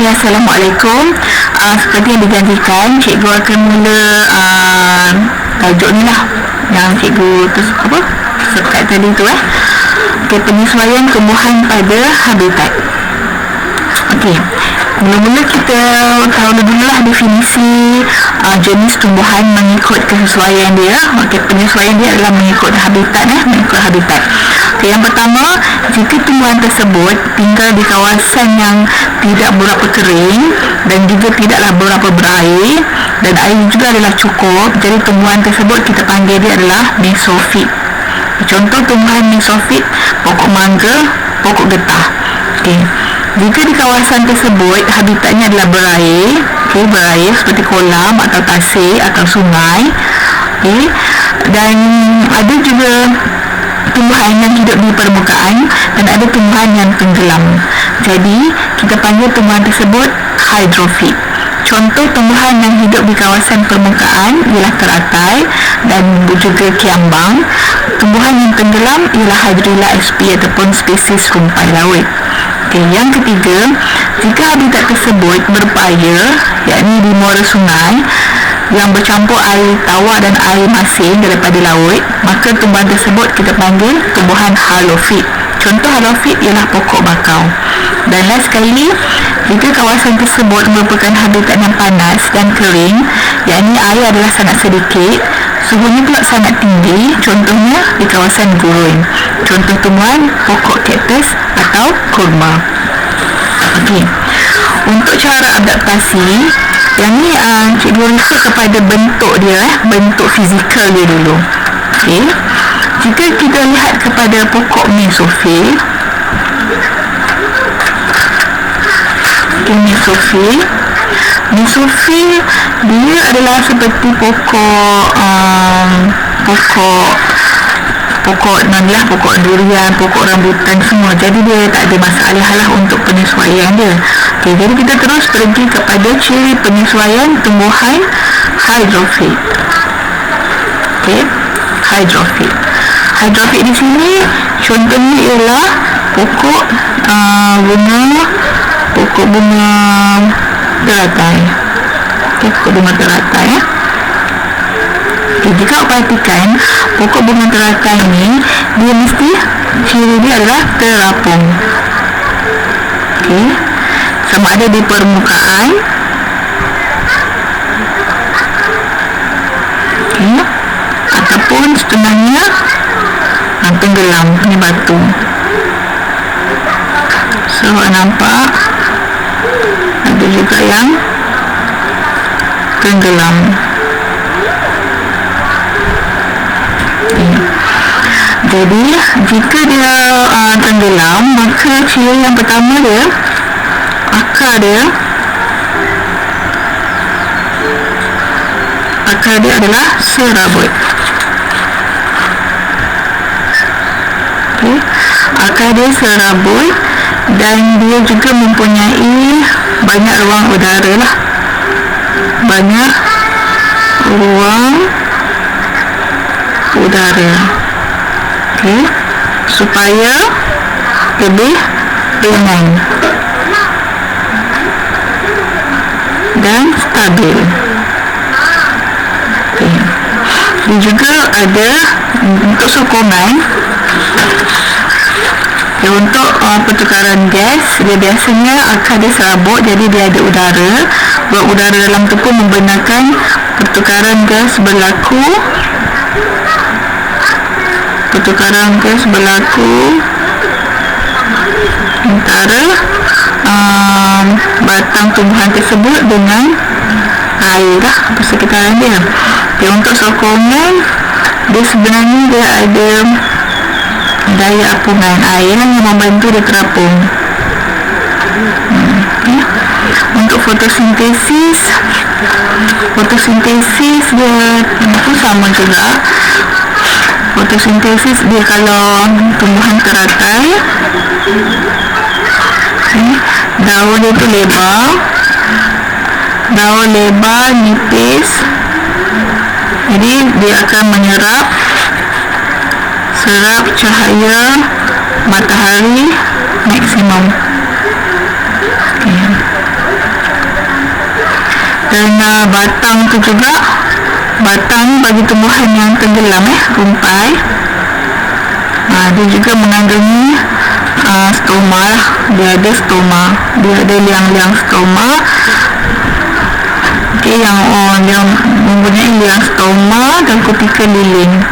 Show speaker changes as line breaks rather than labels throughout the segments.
Okey, Assalamualaikum. Seperti yang dijanjikan, cikgu akan mula tajuk ni lah yang cikgu subscribe tadi tu Okey, penyesuaian tumbuhan pada habitat. Okey, mula-mula kita tahu dulu lah definisi jenis tumbuhan mengikut kesesuaian dia. Okey, penyesuaian dia adalah mengikut habitat mengikut habitat. Okey, yang pertama, jika tumbuhan tersebut tinggal di kawasan yang tidak berapa kering dan juga tidaklah berapa berair dan air juga adalah cukup, jadi tumbuhan tersebut kita panggil dia adalah mesofit. Contoh tumbuhan mesofit, pokok mangga, pokok getah. Okey, jika di kawasan tersebut habitatnya adalah berair, berair seperti kolam atau tasik atau sungai, dan ada juga tumbuhan yang hidup di permukaan dan ada tumbuhan yang tenggelam. Jadi, kita panggil tumbuhan tersebut hydrofit. Contoh tumbuhan yang hidup di kawasan permukaan ialah teratai dan juga kiambang. Tumbuhan yang tenggelam ialah Hydrilla sp ataupun spesies rumpai laut. Okey, yang ketiga, jika habitat tersebut berpaya, yakni di muara sungai yang bercampur air tawar dan air masin daripada laut, maka tumbuhan tersebut kita panggil tumbuhan halofit. Contoh halofit ialah pokok bakau. Dan last sekali, jika kawasan tersebut merupakan habitat yang panas dan kering, yakni air adalah sangat sedikit, suhunya pula sangat tinggi, contohnya di kawasan gurun. Contoh tumbuhan pokok kaktus atau kurma. Okey, untuk cara adaptasi, yang ni cikgu refer kepada bentuk dia, bentuk fizikal dia dulu. Okey, jika kita lihat kepada pokok mesofil, mesofil dia adalah seperti pokok durian, pokok rambutan semua. Jadi dia tak ada masalah lah untuk penyesuaian dia. Okey, jadi kita terus pergi kepada ciri penyesuaian tumbuhan hydrofit. Okey, hydrofit di sini contohnya ialah pokok bunga teratai. Okey, pokok bunga teratai jika perhatikan pokok bunga teratai ni, dia mesti ciri dia adalah terapung. Okey, sama ada di permukaan, ataupun setengahnya tenggelam ni batu. So nampak ada juga yang tenggelam. Jadi jika dia tenggelam, maka ciri yang pertama dia, akar dia adalah serabut. Okay. Akar dia serabut dan dia juga mempunyai banyak ruang udara lah. Banyak ruang udara. Okay. Supaya lebih ringan dan stabil. Okay. Dia juga ada untuk sokongan. Untuk pertukaran gas, dia biasanya akar dia serabut, jadi dia ada udara. Ruang udara dalam tu pun membenarkan pertukaran gas berlaku antara batang tumbuhan tersebut dengan air persekitaran dia. Untuk sokongan, dia sebenarnya dia ada daya apungan air yang membantu dia terapung. Untuk fotosintesis dia pun sama juga. Fotosintesis dia kalau tumbuhan teratai, daun dia tu lebar, nipis, jadi dia akan serap cahaya matahari maksimum. Dan batang tu juga, batang ni bagi tumbuhan yang tenggelam, rumpai. Dia juga mengandungi stoma lah. Dia ada stoma, dia ada liang-liang stoma. Yang mempunyai liang stoma dan kutikal lilin.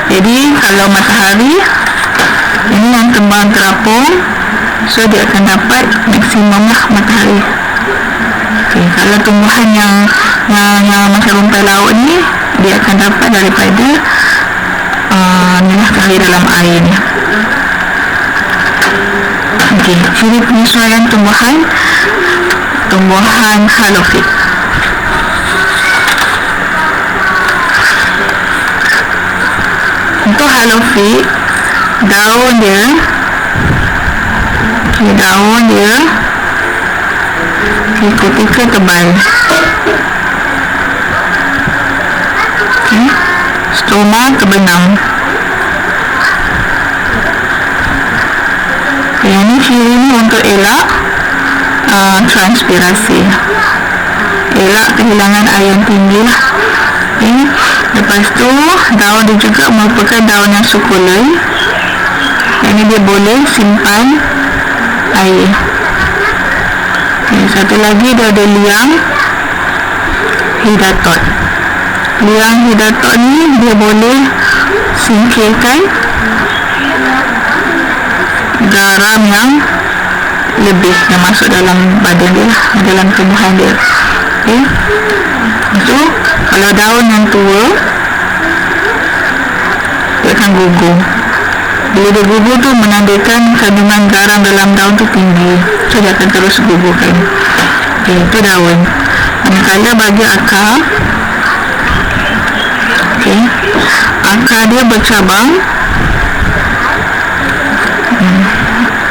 Jadi kalau matahari ini yang tembang terapung, so dia akan dapat maksimum lah matahari. Kalau tumbuhan yang macam rumpai laut ni, dia akan dapat daripada cahaya dalam air ni. Ciri penyesuaian tumbuhan halofit. Untuk halofit, daun dia kutikal tebal. Stoma terbenam. Yang ni ciri ni untuk elak transpirasi, elak kehilangan air yang tinggi lah. Lepas tu daun dia juga merupakan daun yang sukulen. Yang ni dia boleh simpan air. Satu lagi dia ada liang hidatot. Liang hidatot ni dia boleh singkirkan garam yang lebih yang masuk dalam badan dia, dalam tumbuhan dia. So kalau daun yang tua, dia akan gugur. Bila dia gugur tu menandakan kandungan garam dalam daun tu tinggi, so dia akan terus gugurkan. Itu daun. Manakala bagi akar, akar dia bercabang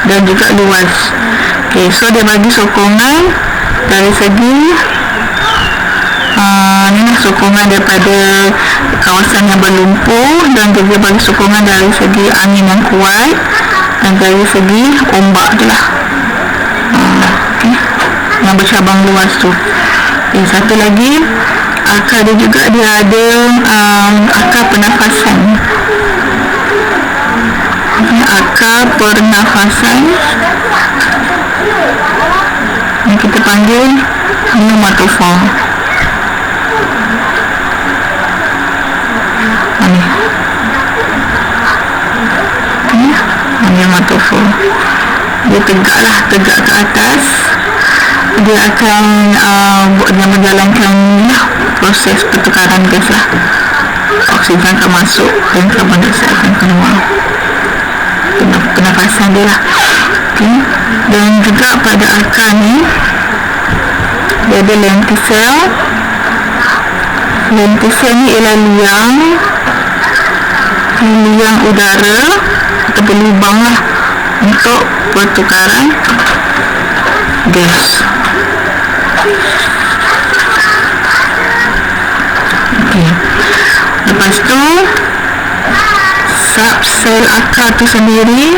dan juga luas. So dia bagi sokongan dari segi sokongan daripada kawasan yang berlumpur, dan juga bagi sokongan dari segi angin yang kuat, dan dari segi ombak tu lah, yang bercabang luas tu. Satu lagi, akar dia juga dia ada akar pernafasan. Akar pernafasan yang kita panggil pneumatophore. Pneumatophore. Dia tegak ke atas. Dia akan menjalankan proses pertukaran gas lah. Oksigen akan masuk dan karbon dioksida akan keluar. Pernafasan dia lah. Dan juga pada akar ni dia ada lenticel. Lenticel ni ialah liang udara ataupun lubang lah untuk pertukaran gas. Lepas tu sel akar tu sendiri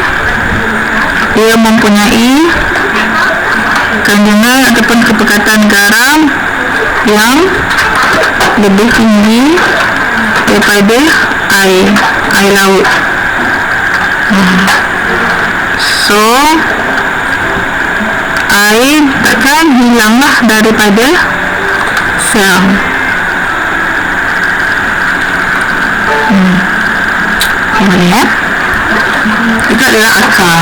dia mempunyai kandungan ataupun kepekatan garam yang lebih tinggi daripada air laut. So air takkan hilanglah daripada sel. Boleh itu adalah akar.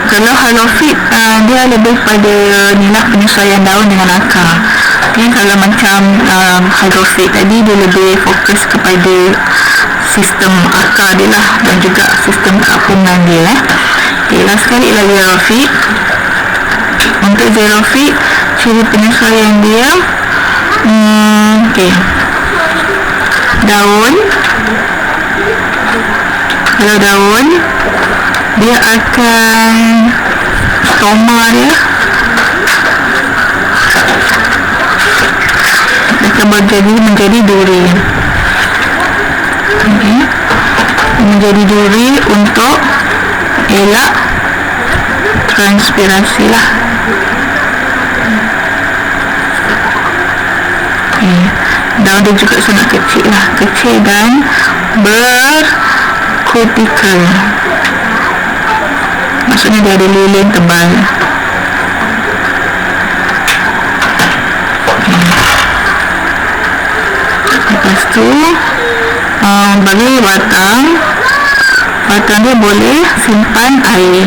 Kalau halofit dia lebih pada nilai penyesuaian daun dengan akar. Kalau macam hydrofit tadi, dia lebih fokus kepada sistem akar dia lah, dan juga sistem keapungan dia. Last sekali ialah xerophyte. Untuk xerophyte, ciri penyesuaian dia daun. Kalau daun, dia akan stoma dia akan menjadi duri. Menjadi duri untuk elak transpirasi lah. Daun dia juga sangat kecil lah, kecil dan berkutikel. Maksudnya dia ada lilin tebal. Lepas tu bagi batang dia boleh simpan air.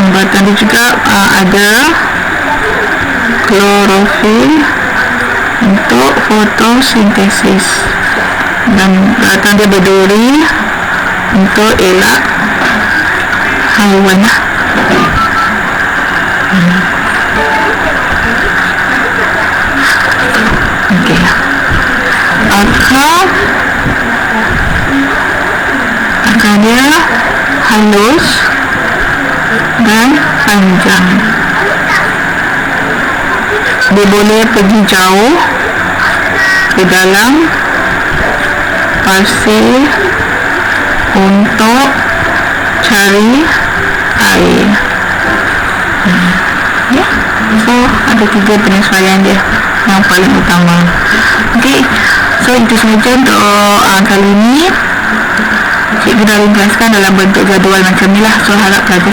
Batang dia juga ada klorofil untuk fotosintesis, dan batang dia berduri untuk elak haiwan lah. Okey. Akar dia halus dan panjang. Dia boleh pergi jauh ke dalam pasir untuk cari air. Ya, so ada 3 penyesuaian dia yang paling utama. Okey, so itu sahaja untuk kali ini. Cikgu dah ringkaskan dalam bentuk jadual macam ni lah. So harap pelajar